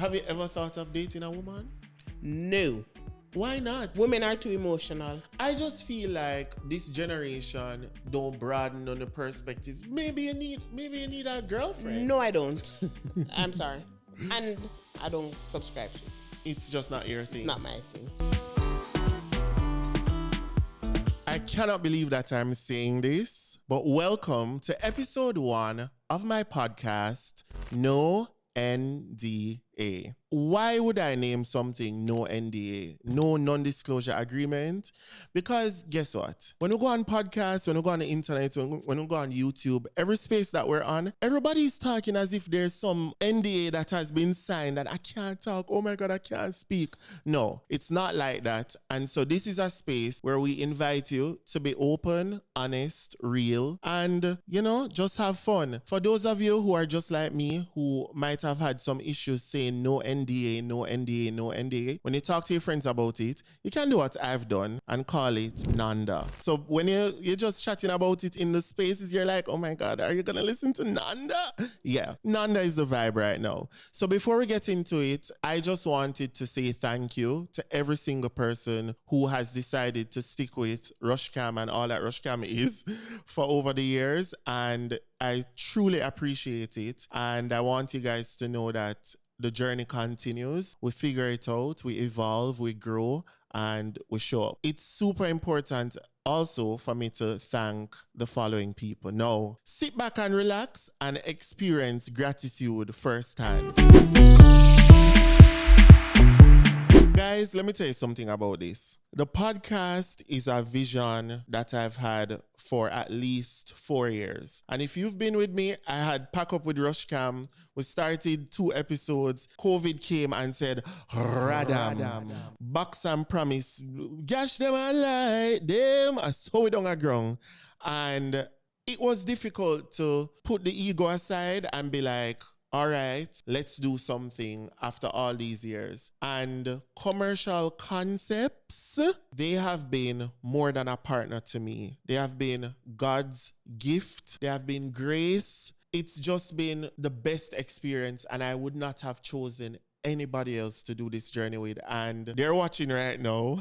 Have you ever thought of dating a woman? No. Why not? Women are too emotional. I just feel like this generation don't broaden on the perspective. Maybe you need a girlfriend. No, I don't. I'm sorry. And I don't subscribe to it. It's just not your thing. It's not my thing. I cannot believe that I'm saying this, but welcome to episode 1 of my podcast, No NDA. Why would I name something No NDA? No non-disclosure agreement? Because guess what? When we go on podcasts, when we go on the internet, when we go on YouTube, every space that we're on, everybody's talking as if there's some NDA that has been signed and I can't talk. Oh my God, I can't speak. No, it's not like that. And so this is a space where we invite you to be open, honest, real, and, just have fun. For those of you who are just like me, who might have had some issues saying no NDA, no NDA, no NDA. When you talk to your friends about it, you can do what I've done and call it Nanda. So when you're just chatting about it in the spaces, you're like, oh my God, are you going to listen to Nanda? Yeah, Nanda is the vibe right now. So before we get into it, I just wanted to say thank you to every single person who has decided to stick with RushCam and all that RushCam is for over the years. And I truly appreciate it. And I want you guys to know that the journey continues. We figure it out, we evolve, we grow, and we show up. It's super important also for me to thank the following people. Now, sit back and relax and experience gratitude firsthand. Guys, let me tell you something about this. The podcast is a vision that I've had for at least 4 years. And if you've been with me, I had pack up with RushCam. We started 2 episodes. COVID came and said, Radam. Box and promise. Gash them and lie. Them. I saw it on the ground. And it was difficult to put the ego aside and be like, all right, let's do something after all these years. And commercial concepts, they have been more than a partner to me. They have been God's gift. They have been grace. It's just been the best experience, and I would not have chosen anybody else to do this journey with. And they're watching right now.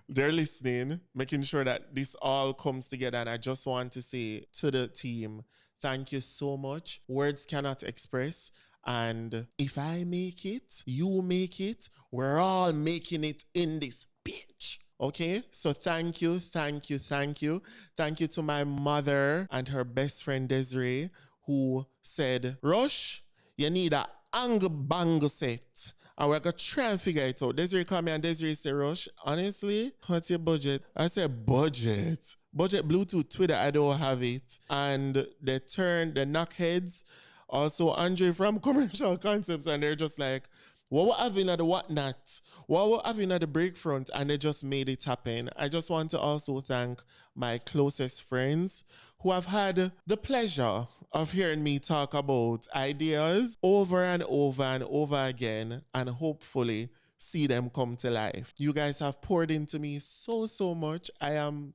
They're listening, making sure that this all comes together. And I just want to say to the team, thank you so much. Words cannot express. And if I make it, you make it. We're all making it in this bitch. Okay? So thank you, thank you, thank you. Thank you to my mother and her best friend Desiree, who said, Rush, you need a angle bangle set. And we're going to try and figure it out. Desiree called me and Desiree said, Rush, honestly, what's your budget? I said, budget? Budget Bluetooth, Twitter, I don't have it. And they turned the knockheads. Also, Andre from Commercial Concepts, and they're just like, what we're having at the whatnot? What we're having at the breakfront? And they just made it happen. I just want to also thank my closest friends who have had the pleasure of hearing me talk about ideas over and over and over again, and hopefully see them come to life. You guys have poured into me so much. I am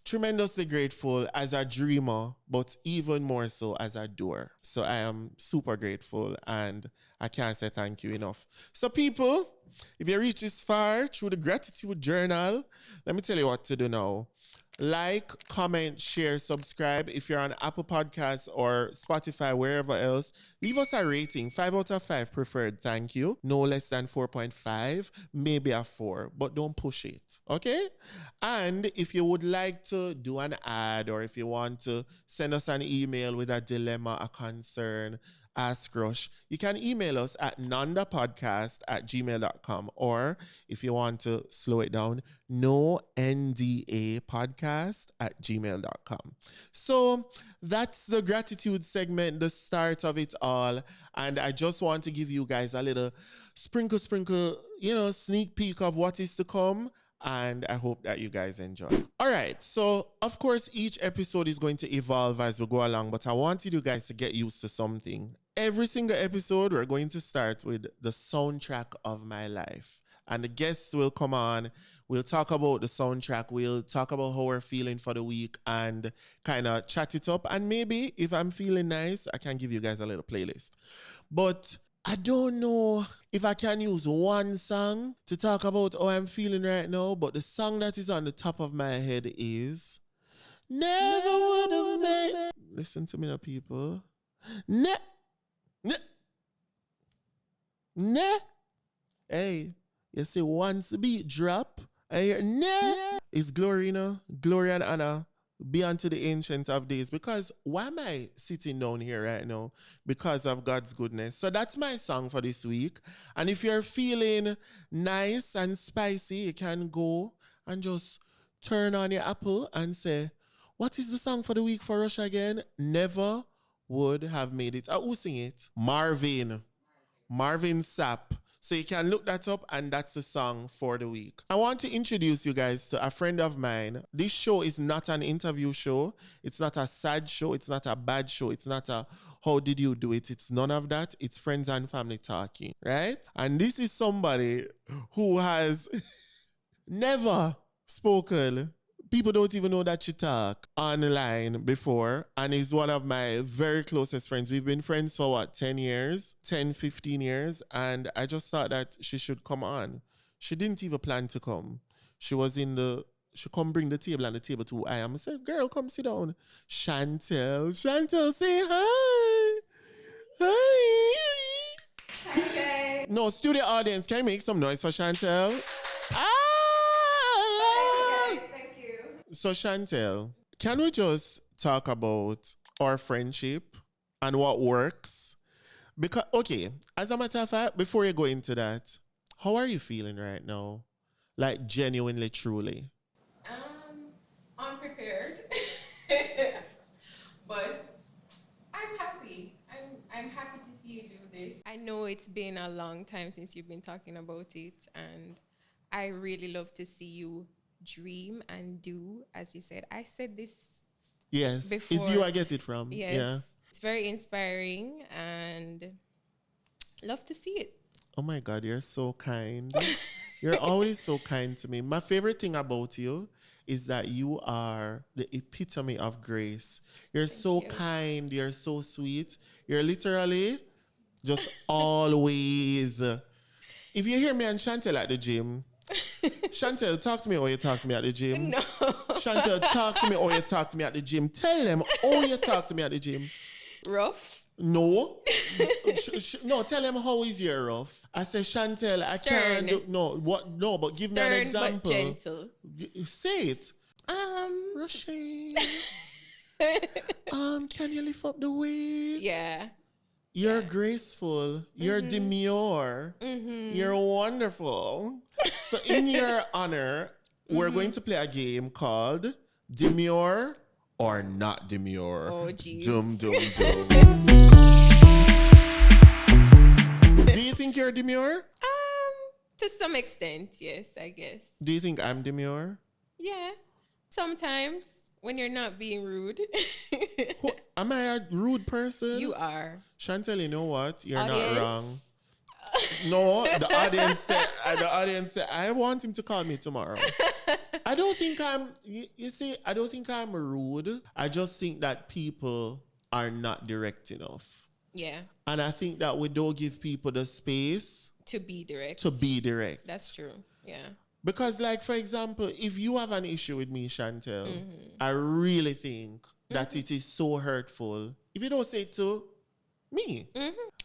tremendously grateful as a dreamer, but even more so as a doer. So I am super grateful, and I can't say thank you enough. So people, if you reach this far through the gratitude journal, let me tell you what to do now. Like, comment, share, subscribe. If you're on Apple Podcasts or Spotify, wherever else, leave us a rating. 5 out of 5 preferred, thank you. No less than 4.5, maybe a 4, but don't push it, okay? And if you would like to do an ad, or if you want to send us an email with a dilemma, a concern, Ask Rush, you can email us at nondapodcast@gmail.com, or if you want to slow it down, No NDA podcast@gmail.com. So that's the gratitude segment, the start of it all. And I just want to give you guys a little sprinkle, sneak peek of what is to come. And I hope that you guys enjoy. All right. So, of course, each episode is going to evolve as we go along, but I wanted you guys to get used to something. Every single episode, we're going to start with the soundtrack of my life. And the guests will come on. We'll talk about the soundtrack. We'll talk about how we're feeling for the week and kind of chat it up. And maybe if I'm feeling nice, I can give you guys a little playlist. But I don't know if I can use one song to talk about how I'm feeling right now, but the song that is on the top of my head is Never Would Have Made. Listen to me now, people. Ne. Ne. Ne. Hey, you see, once the beat drop, I hear ne. It's glory, you know? Glory and honor be unto the ancient of days. Because why am I sitting down here right now? Because of God's goodness. So that's my song for this week. And if you're feeling nice and spicy, you can go and just turn on your Apple and say, what is the song for the week for Rush again? Never Would Have Made It. Who sing it? Marvin Sapp. So you can look that up, and that's the song for the week. I want to introduce you guys to a friend of mine. This show is not an interview show. It's not a sad show. It's not a bad show. It's not a how did you do it. It's none of that. It's friends and family talking, right? And this is somebody who has never spoken. People don't even know that she talk online before, and is one of my very closest friends. We've been friends for 10 years, 10, 15 years, and I just thought that she should come on. She didn't even plan to come. She come bring the table and the table to I am. I said, girl, come sit down. Chantel, say hi. Hi. Hi guys. No, studio audience, can you make some noise for Chantel? So Chantel, can we just talk about our friendship and what works? Because, okay, as a matter of fact, before you go into that, how are you feeling right now? Like genuinely, truly. Unprepared. But I'm happy. I'm happy to see you do this. I know it's been a long time since you've been talking about it, and I really love to see you dream and do, as you said. I said this before. It's you I get it from. Yes. Yeah. It's very inspiring and love to see it. Oh my God, you're so kind. You're always so kind to me. My favorite thing about you is that you are the epitome of grace. You're so kind. You're so sweet. You're literally just always. If you hear me and Chantel at the gym, Chantel, talk to me or you talk to me at the gym. No. Chantel, talk to me or you talk to me at the gym. Tell them or you talk to me at the gym. Rough? No. No, tell them how is your rough. I say, Chantel, I Stern. can't do, no, but give me an Stern example. but gentle. Say it. Rushing. Can you lift up the weight? Yeah. You're graceful. You're demure. You're wonderful. So in your honor, we're going to play a game called Demure or Not Demure. Oh, jeez. Dum, dum, dum. Do you think you're demure? To some extent, yes, I guess. Do you think I'm demure? Yeah. Sometimes when you're not being rude. Am I a rude person? You are. Chantel, you know what? You're Audience? not wrong. No, the audience said, I want him to call me tomorrow. I don't think you see, I don't think I'm rude. I just think that people are not direct enough. Yeah. And I think that we don't give people the space To be direct. That's true. Yeah. Because, like, for example, if you have an issue with me, Chantel, I really think that it is so hurtful if you don't say it to me.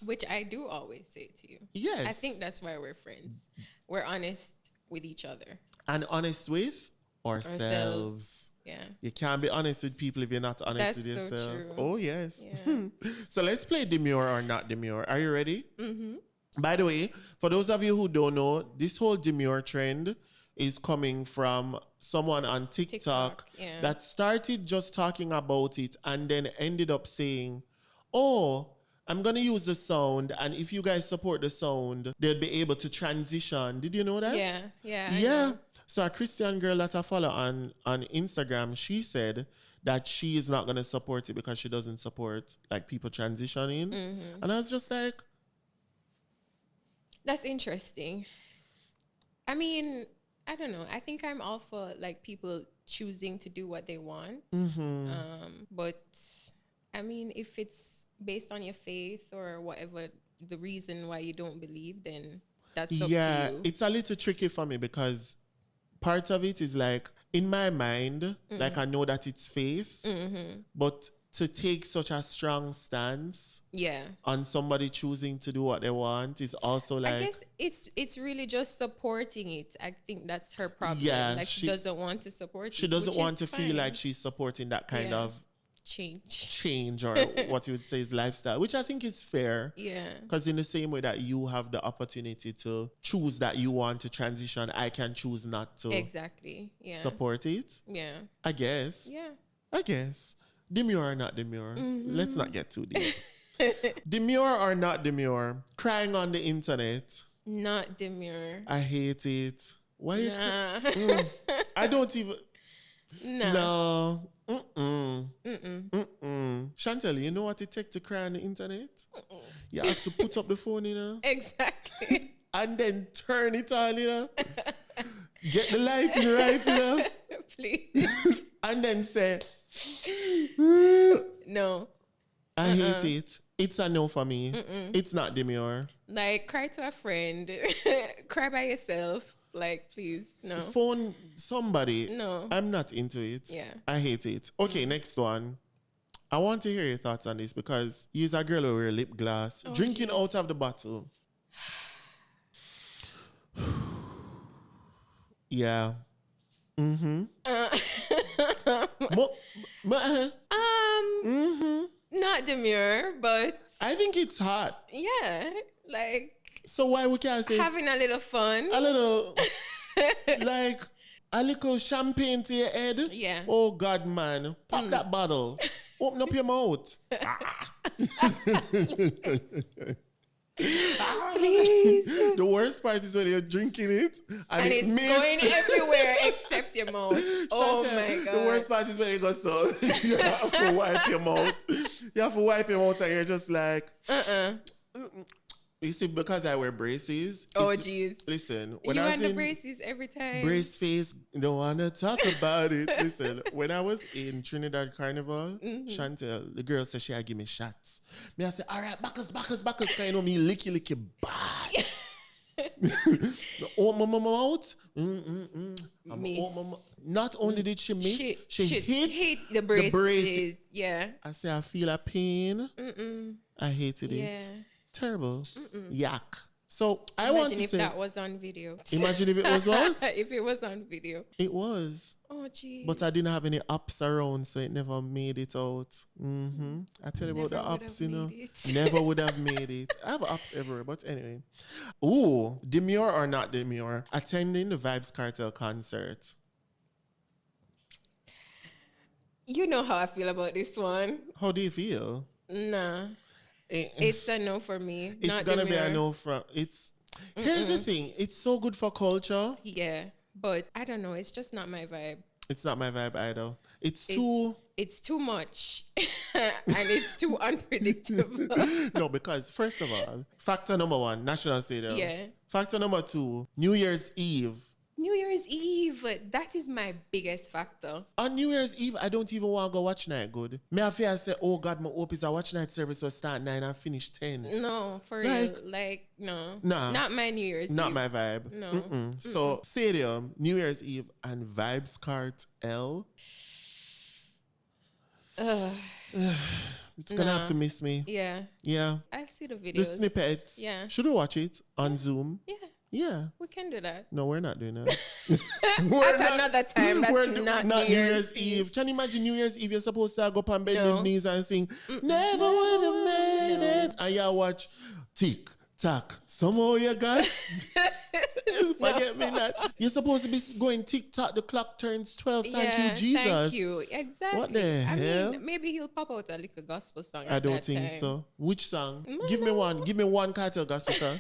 Which I do always say to you. Yes. I think that's why we're friends. We're honest with each other. And honest with ourselves. Yeah. You can't be honest with people if you're not honest with That's so yourself. true. Oh, yes. Yeah. So let's play Demure or Not Demure. Are you ready? By the way, for those of you who don't know, this whole demure trend is coming from someone on TikTok yeah. that started just talking about it and then ended up saying, oh, I'm going to use the sound, and if you guys support the sound, they'll be able to transition. Did you know that? Yeah. I Yeah. know. So a Christian girl that I follow on Instagram, she said that she is not going to support it because she doesn't support like people transitioning. And I was just like, That's interesting. I mean, I don't know. I think I'm all for like people choosing to do what they want. But I mean, if it's based on your faith or whatever the reason why you don't believe, then that's up Yeah, to you. it's a little tricky for me because part of it is like, in my mind, like I know that it's faith, but to take such a strong stance Yeah. on somebody choosing to do what they want is also like, I guess it's really just supporting it. I think that's her problem. Yeah, like she doesn't want to support it. she doesn't which want is to feel fine. like she's supporting that kind Yeah. of change. or what you would say is lifestyle, which I think is fair. Yeah. Because in the same way that you have the opportunity to choose that you want to transition, I can choose not to Exactly. Yeah. support it. Yeah. I guess. Yeah. I guess. Demure or not demure. Let's not get too deep. Demure or not demure. Crying on the internet. Not Demure. I hate it. Why you Nah. I don't even. Nah. No. Chantel, you know what it takes to cry on the internet? You have to put up the phone, you know, Exactly. and then turn it on, you know. Get the lighting right, you know, Please. and then say, No. I hate it. It's a no for me. It's not demure. Like, cry to a friend. Cry by yourself. Like, please. No. Phone somebody. No. I'm not into it. Yeah. I hate it. Okay, next one. I want to hear your thoughts on this because you're a girl who wear lip gloss, drinking out of the bottle. Yeah. Not Demure, but I think it's hot. yeah, like So why we can't say having a little fun. a little like a little champagne to your head? Yeah. Oh God, man. Pop that bottle. Open up your mouth. Please. The worst part is when you're drinking it And it's going everywhere except your mouth. Oh my God. The worst part is when you go so you have to wipe your mouth. You have to wipe your mouth and you're just like You see, because I wear braces. Oh jeez. Listen, when You I was and the in braces every time. brace face, don't wanna talk about it. Listen, when I was in Trinidad Carnival, Chantel, the girl said she had give me shots. Me I say, all right, backers, kind of me licky bad. Open my mouth. Not only did she miss, she hit the braces. Yeah. I say I feel a pain. I hated Yeah. it. Terrible. Yuck. So I Imagine want to if say, that was on video. imagine if it was what? If it was on video. It was. Oh jeez. But I didn't have any ups around, so it never made it out. I tell you about the Never would ups, have you know. made it. Never would have made it. I have ups everywhere, but anyway. Ooh, demure or not demure? Attending the Vybz Kartel concert. You know how I feel about this one. How do you feel? Nah. Eh, It's a no for me. it's Not gonna be a Demure. no from. Here's the thing. It's so good for culture. Yeah. But I don't know. It's just not my vibe. It's not my vibe either. It's It's, too. it's too much. And it's too unpredictable. No, because first of all, factor number one, National Stadium. Yeah. Factor number two, New Year's Eve. New Year's Eve. That is my biggest factor. On New Year's Eve, I don't even want to go watch night good. Me I feel I say, oh God, my hope is a watch night service will start 9 and finish 10. No, for Like- real. Like, no. Nah. Not my New Year's Not Eve. my vibe. No. So Stadium, New Year's Eve, and Vybz Kartel. It's gonna have to miss me. Yeah. Yeah. I'll see the The videos. snippets. Yeah. Should we watch it on Zoom? Yeah. Yeah. We can do that. No, we're not doing that. At another time. That's not New Year's Eve. Can you imagine New Year's Eve? You're supposed to go up on bed No. with knees and sing, never would have made it. And you watch tick, tack. Somehow you got. Forget me that. You're supposed to be going tick tock. The clock turns 12. Thank you, Jesus. Thank you. Exactly. What the hell? mean, maybe he'll pop out a little gospel song. I at don't that think time. so. Which song? Give me one. Give me one Kartel gospel song.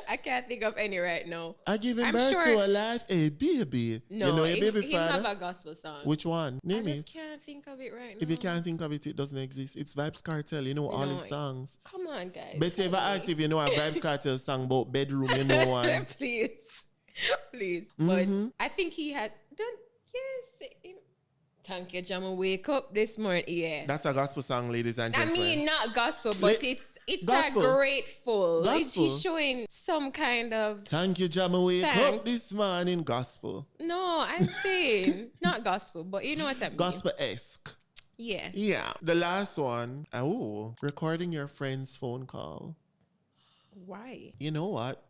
I can't think of any right now. I give him I'm birth sure- to a life, a baby. No, you know your baby he'll have father. a gospel song. Which one? I Name just it. can't think of it right now. If you can't think of it, it doesn't exist. It's Vybz Kartel. You know all No, his songs. Come on, guys. But if I help ask me. if you know a Vybz Kartel song about bedroom, you know one. Please. Please. Mm-hmm. But I think he had done, yes. Thank you, Jama. Wake up this morning. Yeah. That's a gospel song, ladies and I gentlemen. mean, not gospel, but it's gospel. that grateful. Gospel. She's showing some kind of. Thank you, Jama. Wake up Thanks. this morning, gospel. No, I'm saying not gospel, but you know what I mean. Gospel-esque. Yeah. Yeah. The last one. Oh, recording your friend's phone call. Why? You know what?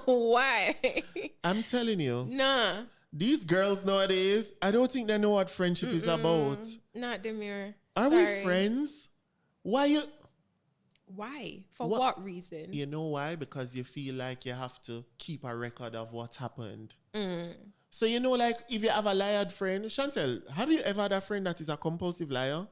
Why? I'm telling you. Nah. These girls nowadays, I don't think they know what friendship is about. Not Demure. Are we friends? Why you... Why? For what reason? You know why? Because you feel like you have to keep a record of what happened. So, you know, like, if you have a liared friend... Chantel, have you ever had a friend that is a compulsive liar?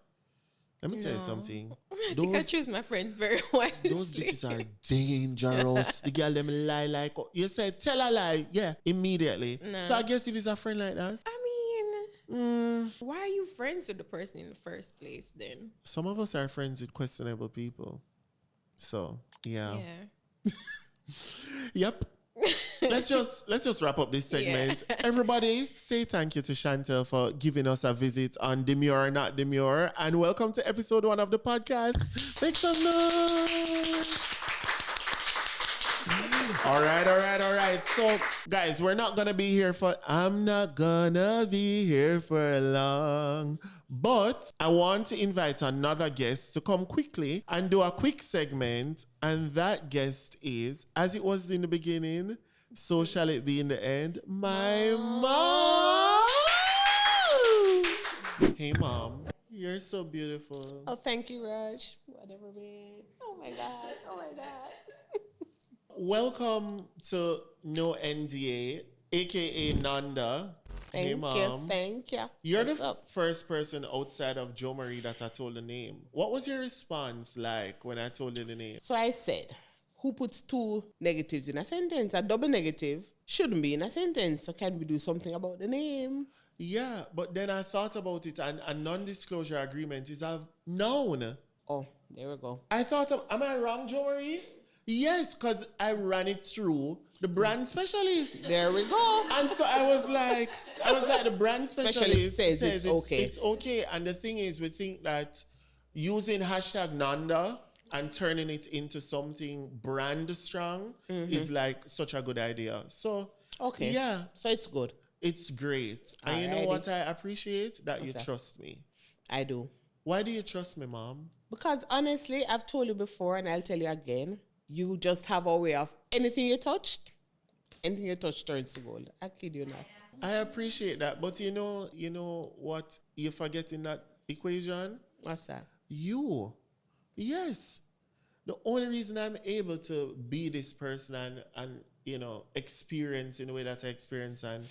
Let me tell you something. I think I choose my friends very wisely. Those bitches are dangerous. The girl them lie like... You said, tell a lie. Yeah, immediately. Nah. So, I guess if it's a friend like that... I mean... Why are you friends with the person in the first place, then? Some of us are friends with questionable people. So, yeah. Yep. Let's just wrap up this segment. Yeah. Everybody, say thank you to Chantel for giving us a visit on Demure or Not Demure, and welcome to episode 1 of the podcast. Make some noise. All right. So, guys, I'm not gonna be here for long. But I want to invite another guest to come quickly and do a quick segment. And that guest is, as it was in the beginning, so shall it be in the end, my mom. Hey, Mom. You're so beautiful. Oh, thank you, Raj. Whatever, man. Oh, my God. Welcome to No NDA, a.k.a. Nanda. Hey, Mom. Thank you. You're the first person outside of Jo Marie that I told the name. What was your response like when I told you the name? So I said, who puts 2 negatives in a sentence? A double negative shouldn't be in a sentence. So can we do something about the name? Yeah, but then I thought about it, and a non-disclosure agreement is a noun. Oh, there we go. I thought, am I wrong, Jo Marie? Yes, because I ran it through the brand specialist. There we go. And so I was like, the brand specialist says it's okay. It's okay. And the thing is, we think that using hashtag Nanda and turning it into something brand strong is like such a good idea. So, okay. Yeah. So it's good. It's great. And Alrighty. you know what I appreciate? That you trust me. I do. Why do you trust me, Mom? Because honestly, I've told you before and I'll tell you again, you just have a way of anything you touch turns to gold. I kid you not. I appreciate that. But you know what you forget in that equation? What's that? You. Yes. The only reason I'm able to be this person and experience in the way that I experience and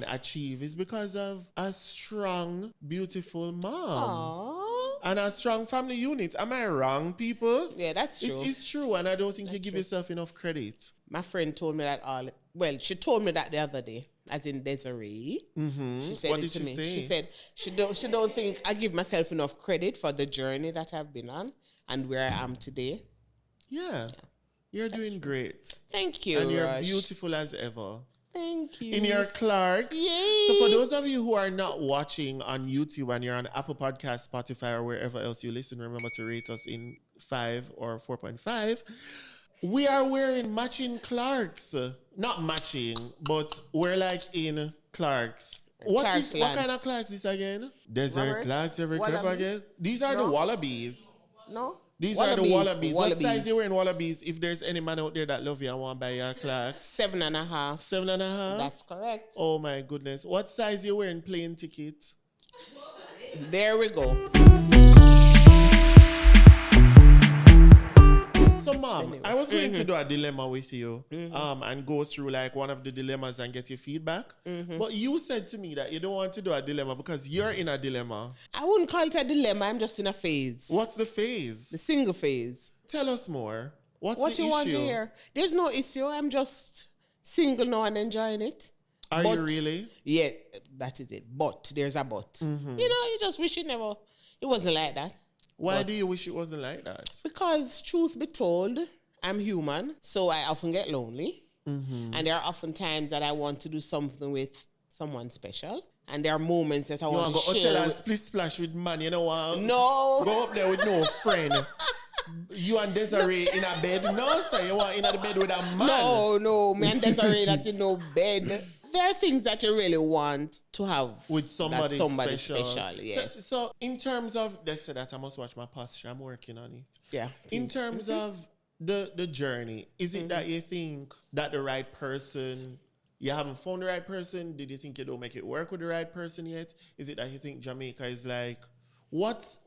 achieve is because of a strong, beautiful mom. Aww. And a strong family unit. Am I wrong, people? Yeah, that's true. It's true, and I don't think you give yourself enough credit. My friend told me that she told me that the other day, as in Desiree. Mm-hmm. She said What it did to she me. say? She said she don't think I give myself enough credit for the journey that I've been on and where I am today. Yeah. You're doing great. Thank you, And you're Rush. beautiful as ever. Thank you. In your Clarks. Yay. So for those of you who are not watching on YouTube and you're on Apple Podcasts, Spotify, or wherever else you listen, remember to rate us in 5 or 4.5. We are wearing matching Clarks. Not matching, but we're like in Clarks. What kind of Clarks is again? Desert Robert? Clarks every crap Wallabies? again? These are the Wallabies. No? These are the Wallabies. What size you wearing Wallabies? If there's any man out there that love you and want to buy your Clarks. 7.5. 7.5? That's correct. Oh my goodness. What size you wearing plane ticket? There we go. So, Mom, I was going to do a dilemma with you and go through like one of the dilemmas and get your feedback. But you said to me that you don't want to do a dilemma because you're in a dilemma. I wouldn't call it a dilemma. I'm just in a phase. What's the phase? The single phase. Tell us more. What's What the you issue? want to hear? There's no issue. I'm just single now and enjoying it. Are you really? Yeah, that is it. But there's a but. You just wish it wasn't like that. Why do you wish it wasn't like that? Because truth be told, I'm human, so I often get lonely. And there are often times that I want to do something with someone special. And there are moments that I You want want to to go share. hotel and split splash with man, you know what? No. Go up there with no friend. You and Desiree in a bed? No, sir. You want in the bed with a man? No, me and Desiree not in no bed. There are things that you really want to have with somebody special. Yeah. So in terms of, they said that I must watch my posture. I'm working on it. Yeah. In terms of the journey, is it that you think that the right person, you haven't found the right person? Did you think you don't make it work with the right person yet? Is it that you think Jamaica is like, what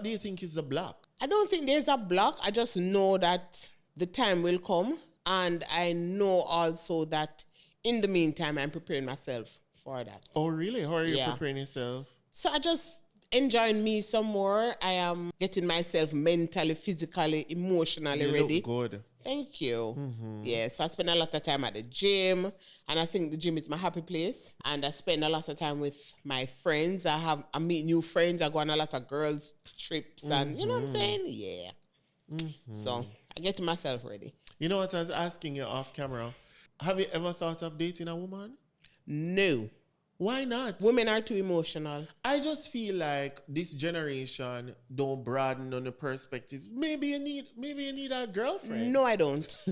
do you think is the block? I don't think there's a block. I just know that the time will come. And I know also that in the meantime, I'm preparing myself for that. Oh, really? How are you preparing yourself? So I just enjoying me some more. I am getting myself mentally, physically, emotionally ready. Look good. Thank you. Yeah, so I spend a lot of time at the gym, and I think the gym is my happy place. And I spend a lot of time with my friends. I meet new friends. I go on a lot of girls' trips, and you know what I'm saying? Yeah. So I get myself ready. You know what I was asking you off camera? Have you ever thought of dating a woman? No. Why not? Women are too emotional. I just feel like this generation don't broaden on the perspective. Maybe you need a girlfriend. No, I don't.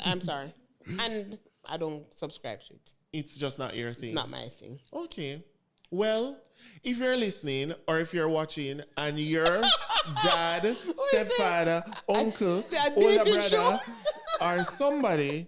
I'm sorry. And I don't subscribe to it. It's just not your thing. It's not my thing. Okay. Well, if you're listening or if you're watching and your dad, stepfather, uncle, older brother, or somebody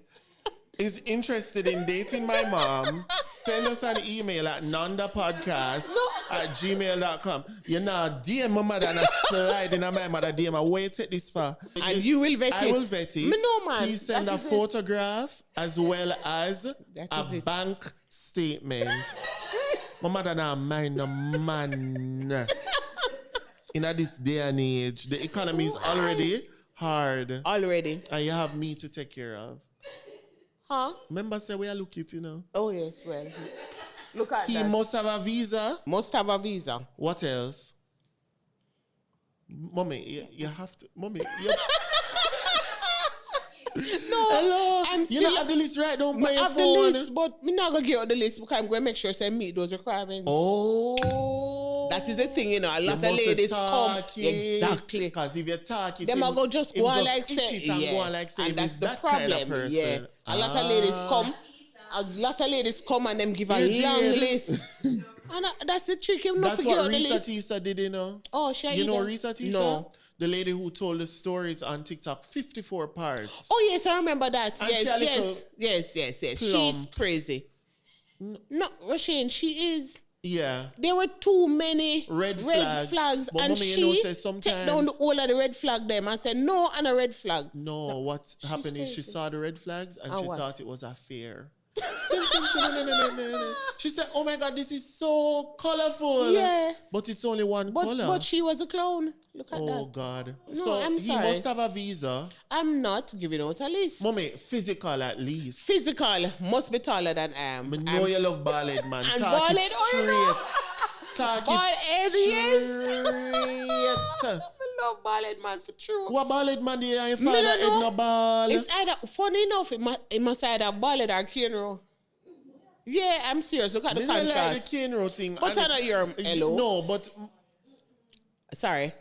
is interested in dating my mom, send us an email at nondapodcast@gmail.com. You know, DM my mother and I slide in my mother DM. Where you take this for? And you will vet it. I will vet it. No, man. Please send a photograph as well as a bank statement. My mother now mind no man. In this day and age, the economy is already hard. Already. And you have me to take care of. Huh? Remember say we are looking, you know. Oh, yes, well. Look at that. He must have a visa. Must have a visa. What else? Mommy, you have to. Mommy, No, hello. I'm You still don't have the list right down by I your have the phone. list, but I'm not going to get out the list because I'm going to make sure I meet those requirements. Oh. That is the thing, you know. A lot of ladies come. Exactly. Because if you talk it, Them are going to just go on like say. And that's the that problem. kind of person. Yeah. A lot of ladies come. A lot of ladies come and them give a long list. And that's the trick. You not That's forget what the Risa list. Tisa did, you know. Oh, sure. You know Risa Tisa? No. The lady who told the stories on TikTok, 54 parts. Oh, yes, I remember that. And Yes. She's crazy. No, Rasheen, she is. Yeah. There were too many red flags. But and mommy, she you know, says sometimes took down the whole of the red flag them and said no and a red flag. No, what happened is she crazy. saw the red flags and she what? thought it was a fear. She said, oh my God, this is so colorful. Yeah. But it's only one color. But she was a clown. Look at that. Oh God. No, so I'm he sorry. must have a visa. I'm not giving out a list. Mommy, physical at least. Physical must be taller than I am. I know you love bald man. And Talk bald it head, oh, you straight. know. Talk Bald head, yes. straight. I love bald head man for true. What bald man did your Me father don't head know. no bald? It's either, funny enough, it must either bald head or funeral. Yeah, I'm serious. Look at the Me not like contrast. the Kenro thing. But I know you're hello. No, but Sorry.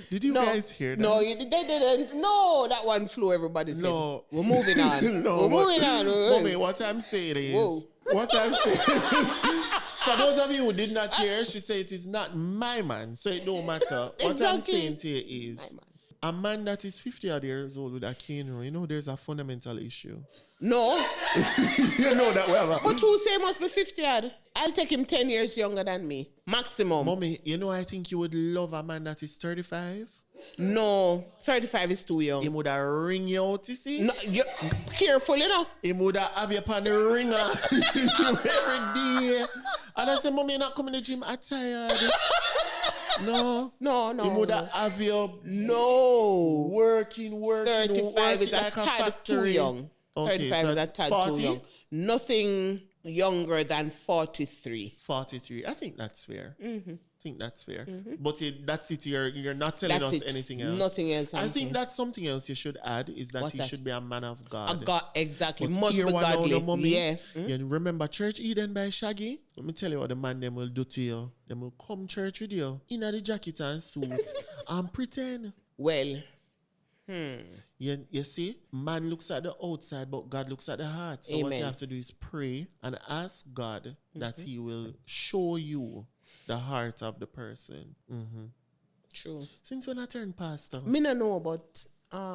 did you guys hear that? No, they didn't. No, that one flew everybody's head. No. We're moving on. No, We're moving on. Mommy, what I'm saying is, Whoa. what I'm saying for those of you who did not hear, she said it is not my man, so it don't matter. What I'm Exactly. saying to you is, My man. a man that is 50 odd years old with a cane, you know, there's a fundamental issue. No. You know that well. But who say must be 50 odd? I'll take him 10 years younger than me. Maximum. Mommy, you know, I think you would love a man that is 35. No. 35 is too young. He would have ring you out, you see? No, careful, you know. He would have you upon the ringer every day. And I said, Mommy, you're not coming to the gym, I'm tired. No. No. He would have you No. working 35 is a like tad too young. Okay, 35 so is a tad 40? too young. Nothing younger than 43. 43. I think that's fair. think that's fair. But that's it. You're not telling That's us it. anything else. Nothing else. I think that's something else you should add is that What's he that? should be a man of God. God, exactly. But Must here be one now, godly. the mommy, Yeah. You remember Church Eden by Shaggy? Let me tell you what the man them will do to you. Them will come church with you in the jacket and suit and pretend. Well, You see, man looks at the outside, but God looks at the heart. So what you Amen. have to do is pray and ask God that he will show you the heart of the person. true. Since when I turned pastor, Me no know, but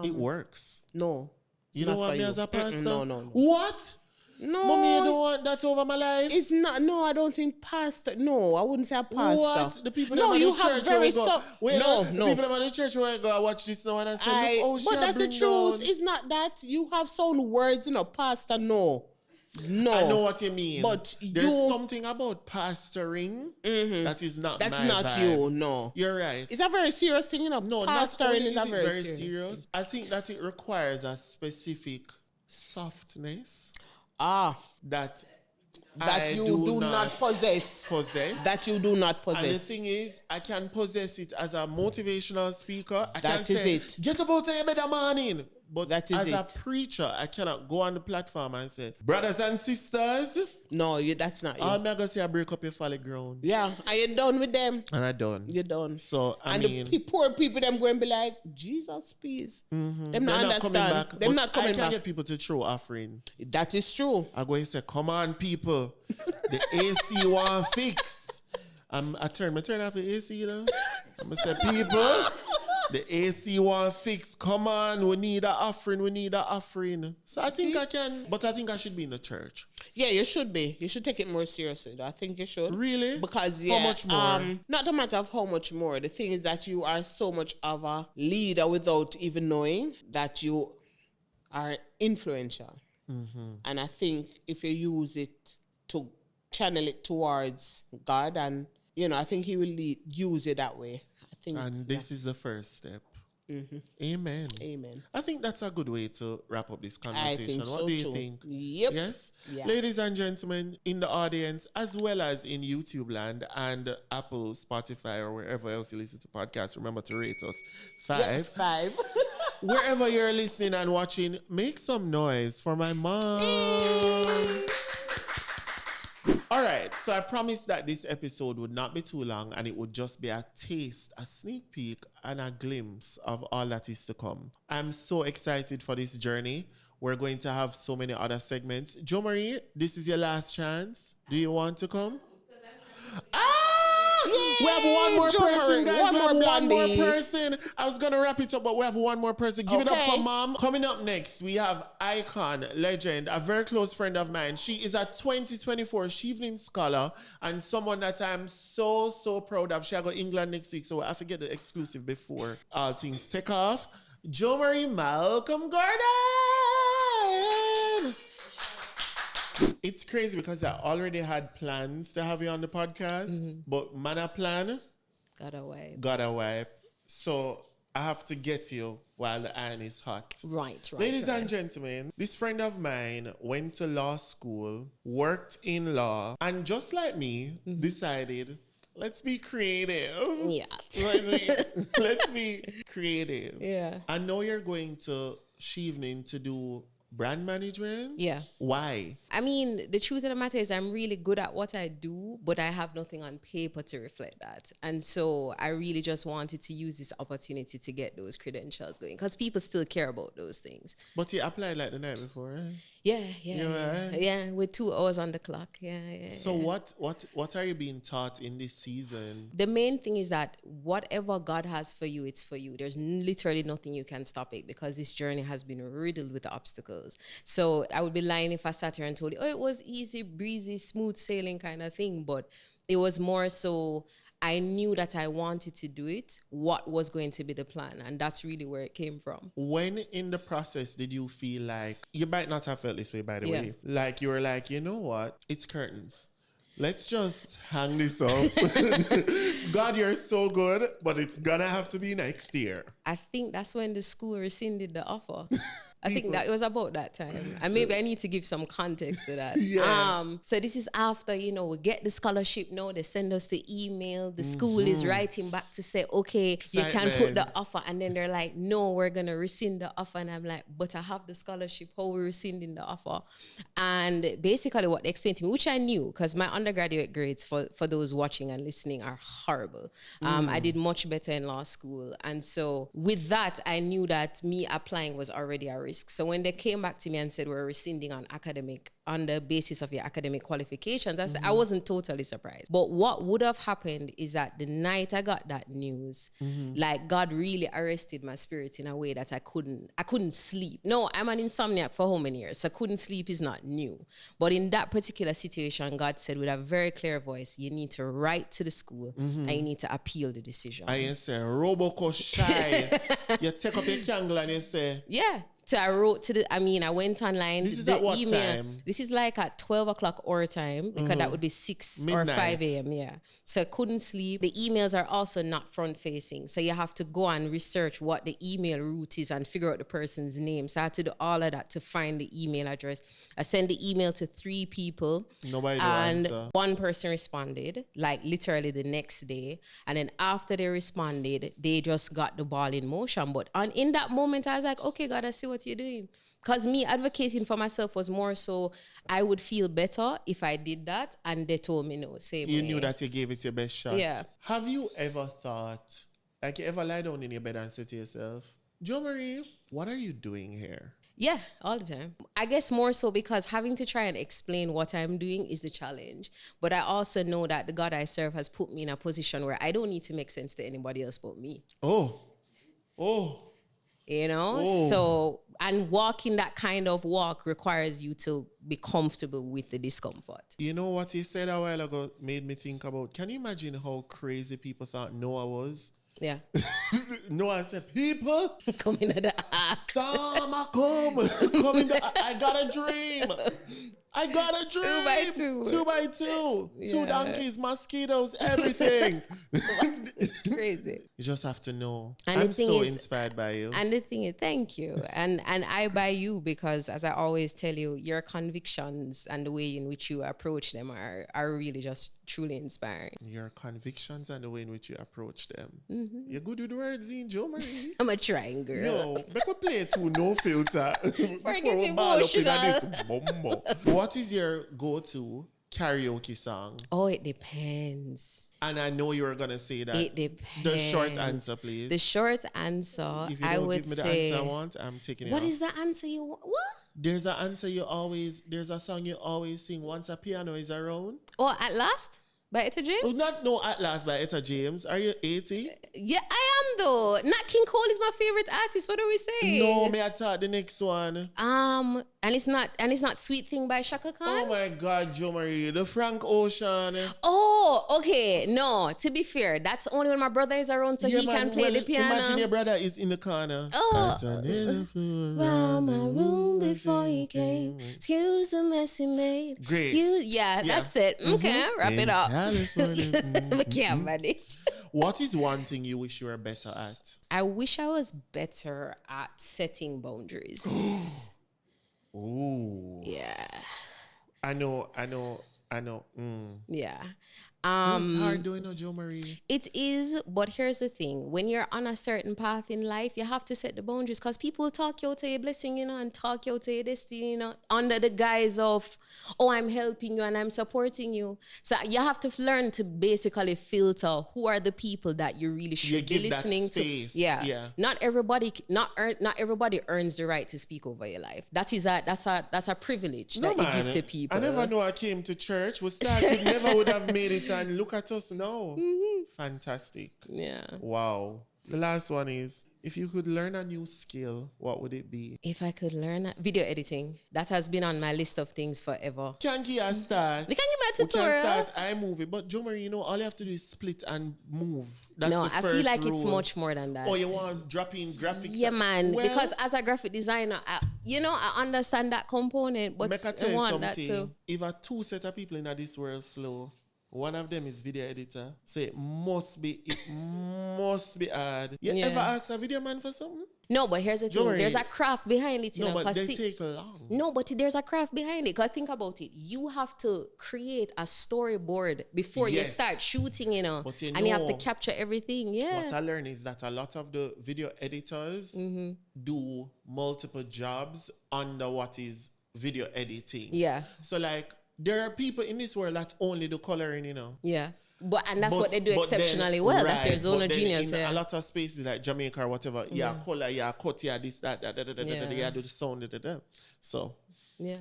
it works. no. You don't want me as a pastor? No. What? No. Mommy, you don't want that over my life? It's not. No, I don't think pastor. No, I wouldn't say a pastor. What? The people No, that you the have church very will go, so. Wait, No. The people that the church will go watch this now and I say, look how she But that's the bring truth. down. It's not that you have sound words, pastor. No. I know what you mean. But there's something about pastoring that is not That's my not vibe. you. No. You're right. It's a very serious thing, No, Pastoring not only is a it very serious. serious. I think that it requires a specific softness that I you do not possess. That you do not And the possess. thing is, I can possess it as a motivational speaker. I That can is say, it. Get up out of your bed in the morning. But That is as a it. preacher, I cannot go on the platform and say, brothers and sisters, No, that's not you. I'm not going to say I break up your folly ground. Yeah, are you done with them? And I done. You're done. So, I And mean, the poor people, them going to be like, Jesus, please. Them they're not not coming understand. back. Them But not coming I can back. get people to throw offering. That is true. I go and say, come on, people. The AC want fix. I turn off the AC, you know. I'm going to say, people, the AC want fix. Come on, we need an offering. So I think I can, but I think I should be in the church. Yeah, you should be. You should take it more seriously. I think you should. Really? Because, How much more? Not a matter of how much more. The thing is that you are so much of a leader without even knowing that you are influential. And I think if you use it to channel it towards God, and, I think he will use it that way. I think. And this is the first step. Amen. Amen. I think that's a good way to wrap up this I conversation. think What so do you too. think? Yep. Yes? Yeah. Ladies and gentlemen, in the audience, as well as in YouTube land and Apple, Spotify, or wherever else you listen to podcasts, remember to rate us 5. Yeah, 5. Wherever you're listening and watching, make some noise for my mom. All right, so I promised that this episode would not be too long and it would just be a taste, a sneak peek, and a glimpse of all that is to come. I'm so excited for this journey. We're going to have so many other segments. Jo Marie, this is your last chance. Do you want to come? We have one more Jo person, Marie, guys. one We have more one more blondie. person. I was going to wrap it up, but we have one more person. Give it up Okay. for Mom. Coming up next, we have icon, legend, a very close friend of mine. She is a 2024 Chevening Scholar and someone that I'm so, so proud of. She'll go England next week, so I forget the exclusive before all things take off. Jary Malcolm Gordon! It's crazy because I already had plans to have you on the podcast, but mana plan got a wipe. So I have to get you while the iron is hot. Right. Ladies and gentlemen, this friend of mine went to law school, worked in law, and just like me, decided, let's be creative. Yeah. Let's be creative. Yeah. I know you're going to Chevening to do brand management. Yeah. Why? I mean, the truth of the matter is I'm really good at what I do, but I have nothing on paper to reflect that. And so I really just wanted to use this opportunity to get those credentials going because people still care about those things. But you applied like the night before, right? Yeah, with 2 hours on the clock. Yeah. So what are you being taught in this season? The main thing is that whatever God has for you, it's for you. There's literally nothing you can stop it because this journey has been riddled with obstacles. So I would be lying if I sat here and told you, oh, it was easy, breezy, smooth sailing kind of thing. But it was more so I knew that I wanted to do it. What was going to be the plan? And that's really where it came from. When in the process did you feel like, you might not have felt this way, by the Yeah. way, like you were like, you know what, it's curtains. Let's just hang this up. God, you're so good, but it's gonna have to be next year. I think that's when the school rescinded the offer. I think that it was about that time. And maybe I need to give some context to that. Yeah. So this is after, we get the scholarship now. They send us the email. The school is writing back to say, okay, you can put the offer. And then they're like, no, we're going to rescind the offer. And I'm like, but I have the scholarship. How are we rescinding the offer? And basically what they explained to me, which I knew, because my undergraduate grades, for those watching and listening, are horrible. I did much better in law school. And so with that, I knew that me applying was already a risk. So when they came back to me and said we're rescinding on the basis of your academic qualifications, I wasn't totally surprised. But what would have happened is that the night I got that news, like God really arrested my spirit in a way that I couldn't sleep. No, I'm an insomniac for how many years? So couldn't sleep is not new. But in that particular situation, God said with a very clear voice, you need to write to the school and you need to appeal the decision. I say, Roboco shy. You take up your candle and you say, yeah. So I wrote I went online. This is at what time? This is like at 12 o'clock our time, because that would be 6 or 5 a.m. Yeah. So I couldn't sleep. The emails are also not front facing. So you have to go and research what the email route is and figure out the person's name. So I had to do all of that to find the email address. I sent the email to 3 people. Nobody and answer. One person responded, like literally the next day. And then after they responded, they just got the ball in motion. But in that moment, I was like, okay, God, I see what you're doing. Because me advocating for myself was more so I would feel better if I did that, and they told me no. You knew that you gave it your best shot. Yeah. Have you ever thought, like you ever lie down in your bed and say to yourself, Jo Marie, what are you doing here? Yeah, all the time. I guess more so because having to try and explain what I'm doing is the challenge. But I also know that the God I serve has put me in a position where I don't need to make sense to anybody else but me. Oh. So, and walking that kind of walk requires you to be comfortable with the discomfort. You know what he said a while ago made me think about, can you imagine how crazy people thought Noah was? Yeah. Noah said, people, come in the ark. Sama come. Come in the, I got a dream. 2 by 2. Yeah. 2 donkeys, mosquitoes, everything. Crazy. You just have to know. And I'm so inspired by you. And the thing is, thank you. And I by you because, as I always tell you, your convictions and the way in which you approach them are really just truly inspiring. Your convictions and the way in which you approach them. You're good with words, Jo Marie. I'm a trying girl. Yo, make me play too, no filter. Get emotional. What is your go-to karaoke song? Oh, it depends. And I know you were going to say that. It depends. The short answer, please. The short answer, if you I don't would give me the say... answer I want, I'm taking it What off. is the answer you want? What? There's a song you always sing once a piano is around. Oh, At Last? By Etta James? No, At Last by Etta James. Are you 80? Yeah, I am though. Nat King Cole is my favorite artist. What are we saying? No, may I thought the next one. And it's not Sweet Thing by Shaka Khan. Oh my God, Jo Marie, the Frank Ocean. Oh, okay. No, to be fair, that's only when my brother is around, so he can play the piano. Imagine your brother is in the corner. Oh, round my room before he came. Excuse the mess he made. Great. That's it. Okay, wrap it up. We can't manage. What is one thing you wish you were better at? I wish I was better at setting boundaries. Ooh. Yeah. I know. Yeah. It's hard doing a Jo Marie. It is, but here's the thing. When you're on a certain path in life, you have to set the boundaries because people will talk you out to your blessing, and talk you out to your destiny, under the guise of, oh, I'm helping you and I'm supporting you. So you have to learn to basically filter who are the people that you really should be listening to. Yeah. Not everybody earns the right to speak over your life. That's a privilege that you give to people. I never know I came to church. We started, never would have made it. And look at us now. Fantastic. Yeah. Wow. The last one is, if you could learn a new skill, what would it be? If I could learn video editing, that has been on my list of things forever. Can give a start. We can give me a tutorial. We can start iMovie, but Jo Marie, all you have to do is split and move. That's no, the I first feel like rule. it's much more than that. Oh, you want to drop in graphics? Yeah, man. Because as a graphic designer, I understand that component, but Make I tell I you want that something. too. If a two set of people in this world slow, one of them is video editor. So it must be hard. You Yeah. ever ask a video man for something? No, but here's the thing. Jory. There's a craft behind it. No, but 'cause they take long. No, but there's a craft behind it. Because think about it. You have to create a storyboard before you Yes. start shooting, But and you have to capture everything. Yeah. What I learned is that a lot of the video editors do multiple jobs under what is video editing. Yeah. So like there are people in this world that only do coloring, Yeah. And that's what they do exceptionally well. That's their zone of genius. In a lot of spaces like Jamaica or whatever, color, cut, this, that, do the sound, So, yeah.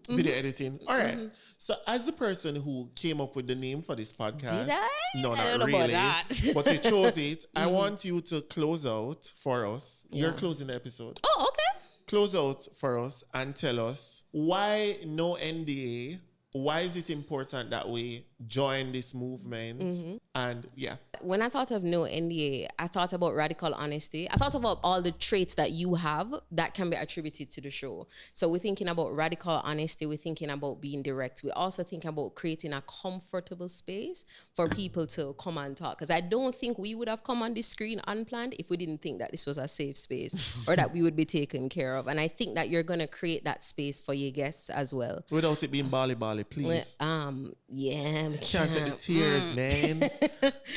video editing. All right. So, as the person who came up with the name for this podcast, Did I? no, I not don't know about really, that. but you chose it. I want you to close out for us. You're Yeah. closing the episode. Oh, okay. Close out for us and tell us why no NDA. Why is it important that we join this movement? And When I thought of no NDA, I thought about radical honesty. I thought about all the traits that you have that can be attributed to the show. So we're thinking about radical honesty. We're thinking about being direct. We're also thinking about creating a comfortable space for people to come and talk. Because I don't think we would have come on this screen unplanned if we didn't think that this was a safe space or that we would be taken care of. And I think that you're going to create that space for your guests as well. without it being Bali, please. Yeah. We Can't take the tears, man.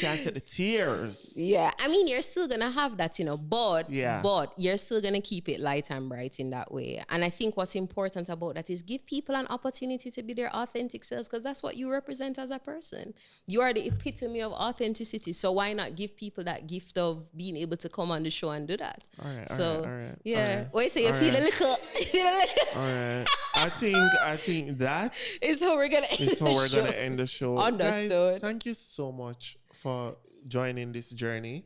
Can't take the tears. Yeah, I mean, you're still gonna have that, but you're still gonna keep it light and bright in that way. And I think what's important about that is give people an opportunity to be their authentic selves, because that's what you represent as a person. You are the epitome of authenticity. So why not give people that gift of being able to come on the show and do that? All right. Yeah. What you say? You feel a little. All right. I think that is how we're gonna end the show. Understood. Guys, thank you so much for joining this journey.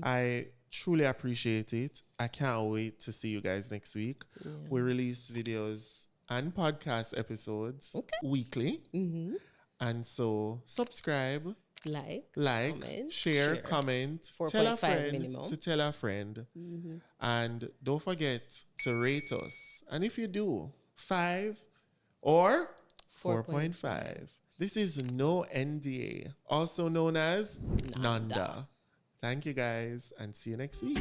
I truly appreciate it. I can't wait to see you guys next week. We release videos and podcast episodes weekly. And so subscribe, like, comment, tell a friend minimum. To tell a friend. And don't forget to rate us. And if you do, 5 or 4.5. This is No NDA, also known as Nanda. Thank you guys, and see you next week.